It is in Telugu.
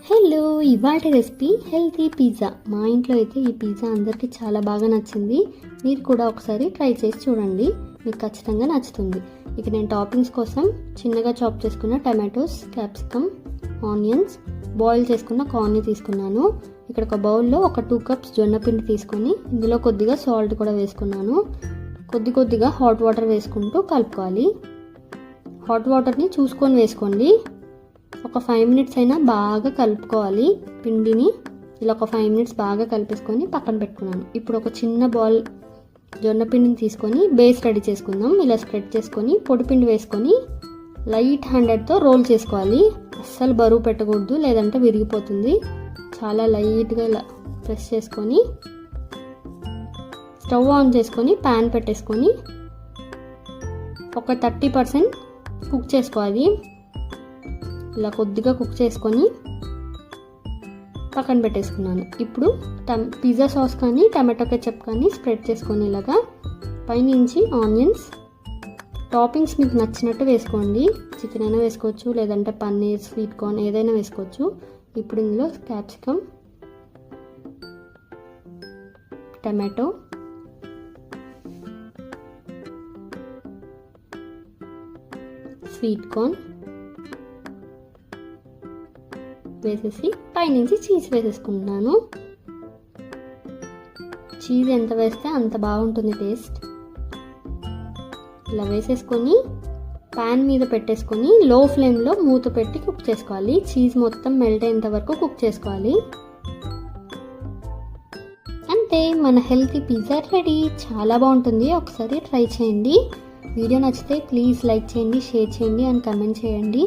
హలో, ఇవాల్టి రెసిపీ హెల్తీ పిజ్జా. మా ఇంట్లో అయితే ఈ పిజ్జా అందరికీ చాలా బాగా నచ్చింది. మీరు కూడా ఒకసారి ట్రై చేసి చూడండి, మీకు ఖచ్చితంగా నచ్చుతుంది. ఇక నేను టాపింగ్స్ కోసం చిన్నగా చాప్ చేసుకున్న టమాటోస్, క్యాప్సికమ్, ఆనియన్స్, బాయిల్ చేసుకున్న కార్న్ తీసుకున్నాను. ఇక్కడ ఒక బౌల్లో ఒక 2 కప్స్ జొన్న పిండి తీసుకొని ఇందులో కొద్దిగా సాల్ట్ కూడా వేసుకున్నాను. కొద్దిగా హాట్ వాటర్ వేసుకుంటూ కలుపుకోవాలి. హాట్ వాటర్ని చూసుకొని వేసుకోండి. ఒక 5 మినిట్స్ అయినా బాగా కలుపుకోవాలి పిండిని. ఇలా ఒక 5 మినిట్స్ బాగా కలిపేసుకొని పక్కన పెట్టుకున్నాను. ఇప్పుడు ఒక చిన్న బాల్ జొన్న పిండిని తీసుకొని బేస్ రెడీ చేసుకుందాం. ఇలా స్ప్రెడ్ చేసుకొని పొడిపిండి వేసుకొని లైట్ హ్యాండెడ్తో రోల్ చేసుకోవాలి. అస్సలు బరువు పెట్టకూడదు, లేదంటే విరిగిపోతుంది. చాలా లైట్గా ఇలా ప్రెస్ చేసుకొని స్టవ్ ఆన్ చేసుకొని ప్యాన్ పెట్టేసుకొని ఒక 30% కుక్ చేసుకోవాలి. ఇలా కొద్దిగా కుక్ చేసుకొని పక్కన పెట్టేసుకున్నాను. ఇప్పుడు పిజ్జా సాస్ కానీ టమాటో కెచప్ కానీ స్ప్రెడ్ చేసుకొని ఇలాగా పైనుంచి ఆనియన్స్, టాపింగ్స్ మీకు నచ్చినట్టు వేసుకోండి. చికెన్ అయినా వేసుకోవచ్చు, లేదంటే పన్నీర్, స్వీట్ కార్న్ ఏదైనా వేసుకోవచ్చు. ఇప్పుడు ఇందులో క్యాప్సికమ్, టమాటో, స్వీట్ కార్న్ వేసేసి పైనుంచి చీజ్ వేసేసుకుంటున్నాను. చీజ్ ఎంత వేస్తే అంత బాగుంటుంది టేస్ట్. ఇలా వేసేసుకొని ప్యాన్ మీద పెట్టేసుకొని లో ఫ్లేమ్లో మూత పెట్టి కుక్ చేసుకోవాలి. చీజ్ మొత్తం మెల్ట్ అయ్యేంత వరకు కుక్ చేసుకోవాలి. అంతే, మన హెల్తీ పిజ్జా రెడీ. చాలా బాగుంటుంది, ఒకసారి ట్రై చేయండి. వీడియో నచ్చితే ప్లీజ్ లైక్ చేయండి, షేర్ చేయండి అండ్ కమెంట్ చేయండి.